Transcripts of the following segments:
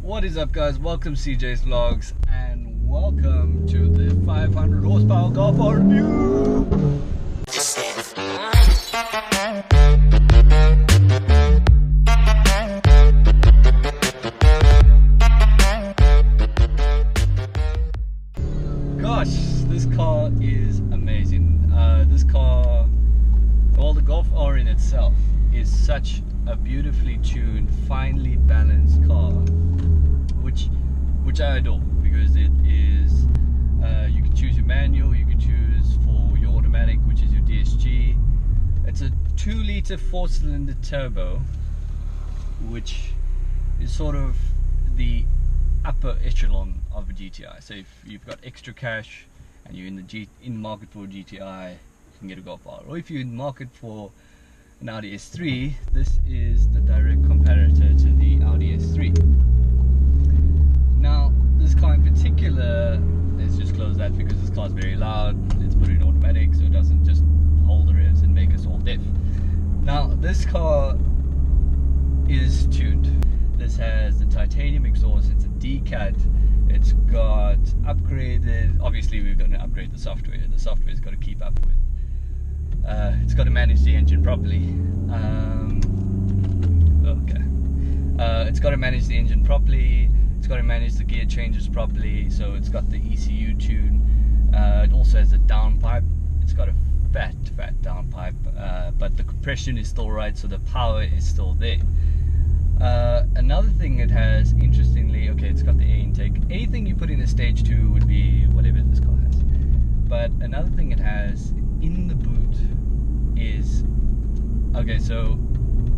What is up, guys? Welcome CJSVLOGS and welcome to the 500 horsepower Golf R review. Gosh, this car is amazing. This car, well, the Golf R in itself is such a beautifully tuned, finely balanced car, which I adore, because it is, you can choose your manual, you can choose for your automatic, which is your DSG. It's a 2-liter 4-cylinder turbo, which is sort of the upper echelon of a GTI. So if you've got extra cash and you're in the market for a GTI, you can get a Golf R. Or if you're in the market for an Audi S3, this is the direct competitor to the Audi S3. Now, this car in particular, let's just close that because this car is very loud. Let's put it in automatic so it doesn't just hold the revs and make us all deaf. Now, this car is tuned. This has the titanium exhaust, it's a D-cat, it's got upgraded, obviously we're going to upgrade the software. The software's got to keep up with. It's got to manage the engine properly. It's got to manage the engine properly. It's got to manage the gear changes properly. So it's got the ECU tune. It also has a downpipe. It's got a fat downpipe, but the compression is still right, so the power is still there. Another thing it has, interestingly, okay, it's got the air intake. Anything you put in a stage 2 would be whatever this car has. But another thing it has in the boot is, okay, so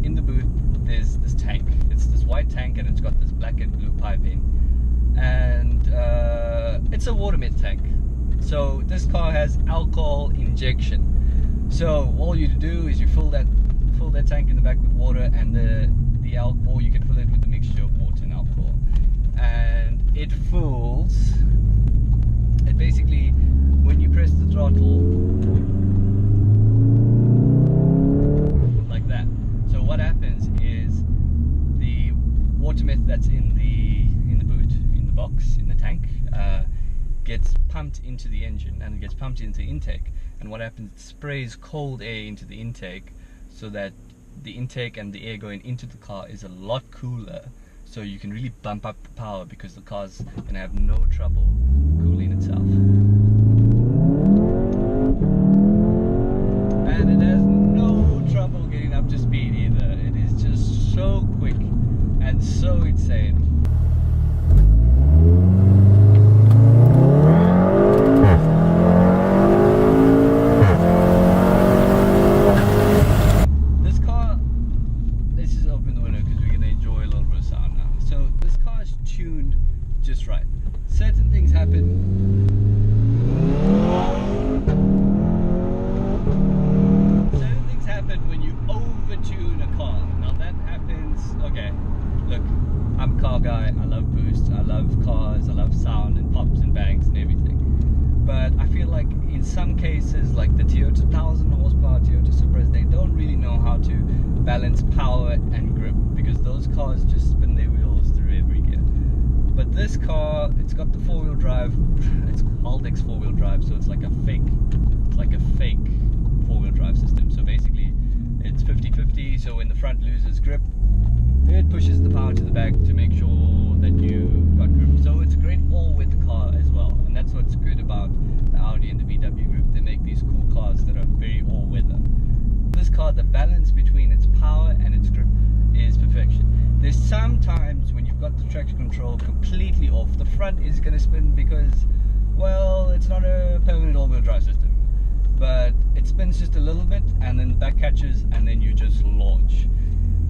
in the boot there's this tank. It's this white tank and it's got this black and blue piping, and it's a water met tank. So this car has alcohol injection. So all you do is you fill that tank in the back with water, and the alcohol, you can fill it with a mixture of water and alcohol, and it fools. It basically, when you press the throttle like that, so what happens is the water meth that's in the boot, in the box, in the tank, gets pumped into the engine, and it gets pumped into the intake. And what happens, it sprays cold air into the intake, so that the intake and the air going into the car is a lot cooler, so you can really bump up the power, because the car's gonna have no trouble cooling itself. And it has no trouble getting up to speed either. It is just so quick and so insane. This car, let's just open the window because we're going to enjoy a little bit of sound now. So this car is tuned just right. Certain things happen. When you overtune a car. Now that happens, okay, look, I'm a car guy, I love boost, I love cars, I love sound and pops and bangs and everything. But I feel like in some cases, like the Toyota 1000 horsepower Toyota Supras, they don't really know how to balance power and grip, because those cars just spin their wheels through every gear. But this car, it's got the 4-wheel drive, it's Haldex 4-wheel drive, so it's like a fake 4-wheel drive system. So basically it's 50-50, so when the front loses grip, it pushes the power to the back to make sure that you've got grip. So it's a great all-weather car as well, and that's what's good about the Audi and the VW group. They make these cool cars that are very all-weather. This car, the balance between its power and its grip is perfection. There's sometimes when you've got the traction control completely off, the front is going to spin because, well, it's not a permanent all-wheel drive system. But it spins just a little bit, and then the back catches, and then you just launch.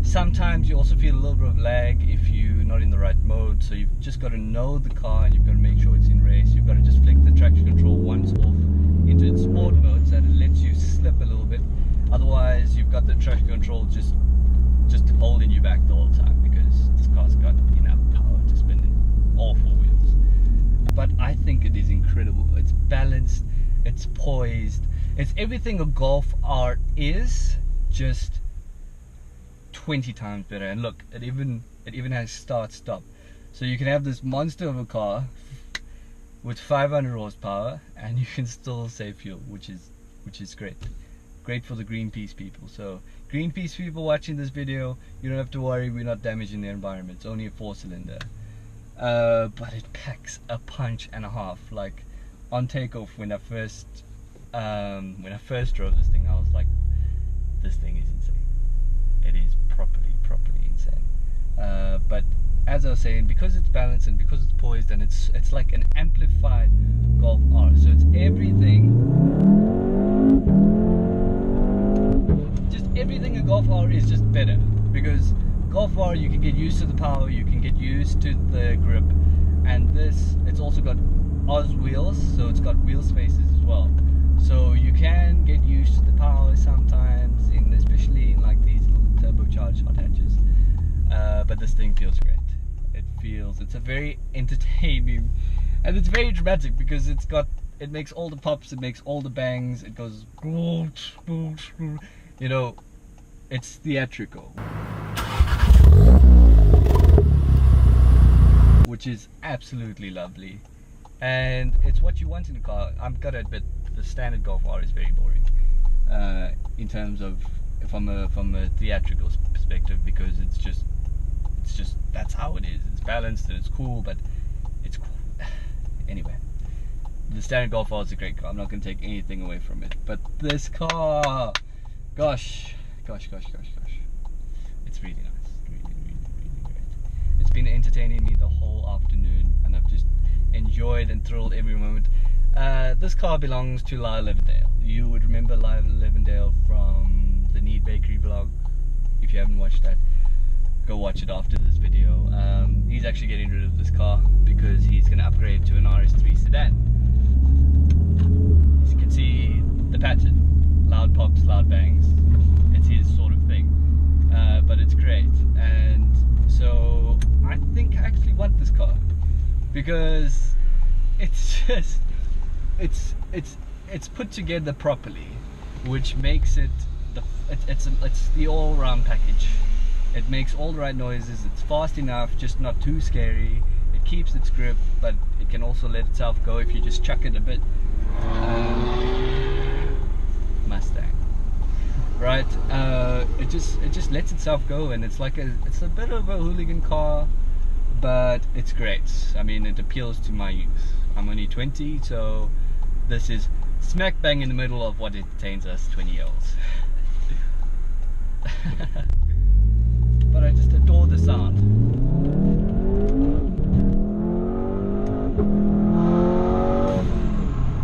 Sometimes you also feel a little bit of lag if you're not in the right mode, so you've just got to know the car and you've got to make sure it's in race. You've got to just flick the traction control once off into its sport mode so that it lets you slip a little bit. Otherwise, you've got the traction control just holding you back the whole time, because this car's got enough power to spin in all 4 wheels. But I think it is incredible. It's balanced, it's poised, it's everything a Golf R is, just 20 times better. And look, it even has start stop. So you can have this monster of a car with 500 horsepower and you can still save fuel, which is great for the Greenpeace people. So Greenpeace people watching this video, you don't have to worry, we're not damaging the environment. It's only a 4-cylinder, but it packs a punch and a half. Like on takeoff, when I first drove this thing, I was like, this thing is insane. It is properly insane. But as I was saying, because it's balanced and because it's poised, and it's like an amplified Golf R. So it's everything a Golf R is just better, because Golf R, you can get used to the power, you can get used to the grip, and this, it's also got Oz wheels, so it's got wheel spaces as well. So you can get used to the power sometimes, especially in like these little turbocharged hot hatches. But this thing feels great. It's a very entertaining, and it's very dramatic because it makes all the pops, it makes all the bangs, it goes, you know, it's theatrical, which is absolutely lovely, and it's what you want in a car. I've got to admit, the standard Golf R is very boring in terms of from a theatrical perspective, because it's just that's how it is. It's balanced and it's cool, but it's cool. Anyway, the standard Golf R is a great car. I'm not going to take anything away from it, but this car, gosh, it's really nice, really great. It's been entertaining me the whole afternoon, and I've just enjoyed and thrilled every moment. This car belongs to Lyle Levendale. You would remember Lyle Levendale from the Need Bakery vlog. If you haven't watched that, go watch it after this video. He's actually getting rid of this car because he's going to upgrade to an RS3 sedan. As you can see the pattern, loud pops, loud bangs, it's his sort of thing, but it's great. And so I think I actually want this car because it's just it's put together properly, which makes it it's the all-round package. It makes all the right noises, it's fast enough, just not too scary. It keeps its grip, but it can also let itself go if you just chuck it a bit. Mustang, right? It just lets itself go, and it's a bit of a hooligan car, but it's great. I mean, it appeals to my youth. I'm only 20, so this is smack bang in the middle of what entertains us 20-year-olds. But I just adore the sound.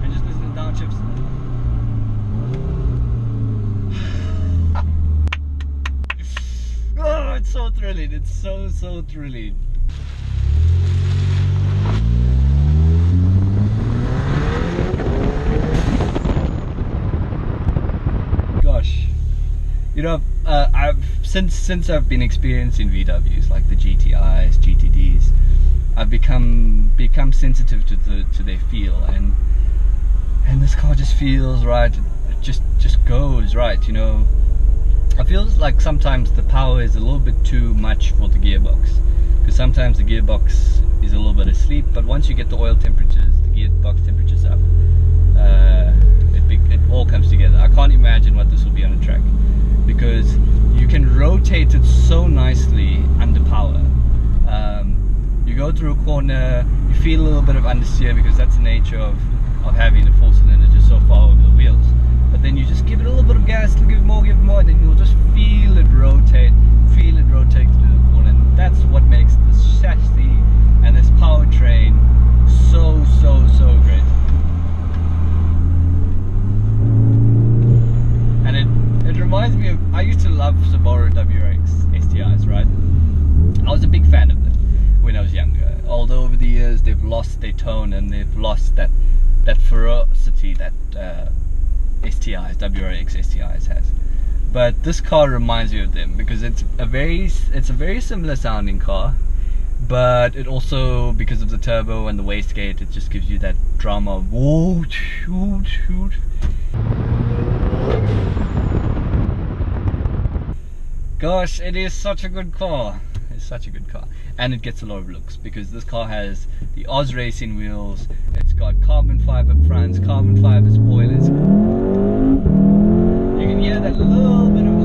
And just listen to downshifts. Oh, it's so thrilling. It's so thrilling. Gosh, you know, since I've been experiencing VWs like the GTIs, GTDs, I've become sensitive to their feel, and this car just feels right. It just goes right, you know. I feel like sometimes the power is a little bit too much for the gearbox, because sometimes the gearbox is a little bit asleep, but once you get the oil temperatures, the gearbox temperatures up, it all comes together. I can't imagine what this will be on a track, because you can rotate it so nicely under power. You go through a corner, you feel a little bit of understeer, because that's the nature of having a 4-cylinder just so far over the wheels. But then you just give it a little bit of gas, give it more, and then you'll just feel it rotate through the corner. And that's what makes this chassis and this powertrain so great. And it reminds me of, I used to love Subaru WRX STIs, right? I was a big fan of them when I was younger. Although over the years they've lost their tone and they've lost that ferocity that WRX STIs has. But this car reminds me of them, because it's a very similar sounding car, but it also, because of the turbo and the wastegate, it just gives you that drama of whoosh. Gosh, it is such a good car. is such a good car, and it gets a lot of looks because this car has the Oz Racing wheels. It's got carbon fiber fronts, carbon fiber spoilers. You can hear that little bit of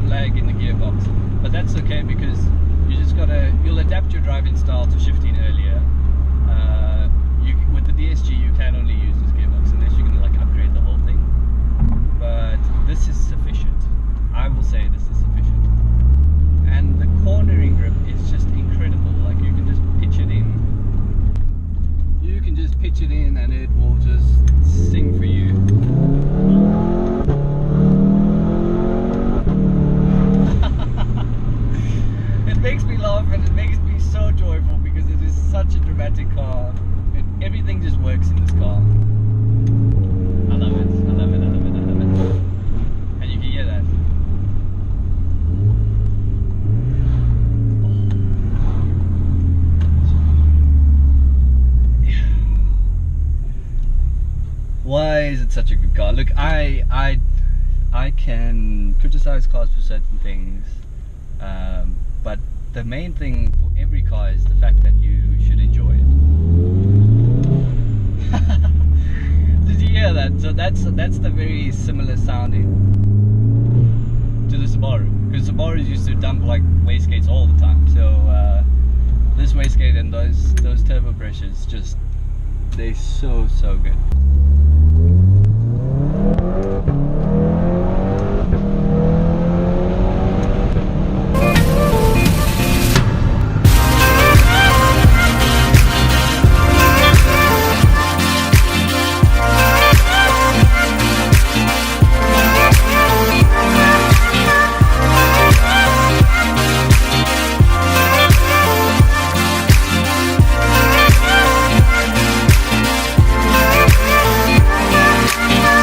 lag, in the gearbox, but that's okay because you just you'll adapt your driving style to shifting earlier. With the DSG you can only use this gearbox unless you're going to like upgrade the whole thing, but this is sufficient. I will say this is sufficient. And the cornering grip is just incredible. Like you can just pitch it in. You can just pitch it in and it will just sing for you. It makes me laugh and it makes me so joyful because it is such a dramatic car. Everything just works in this car. I love it. I love it. I love it. I love it. And you can hear that. Why is it such a good car? Look, I can criticize cars for certain things, but the main thing for every car is the fact that you should enjoy it. Did you hear that? So that's the very similar sounding to the Subaru, because Subarus used to dump like wastegates all the time. So this wastegate and those turbo pressures, just they're so good.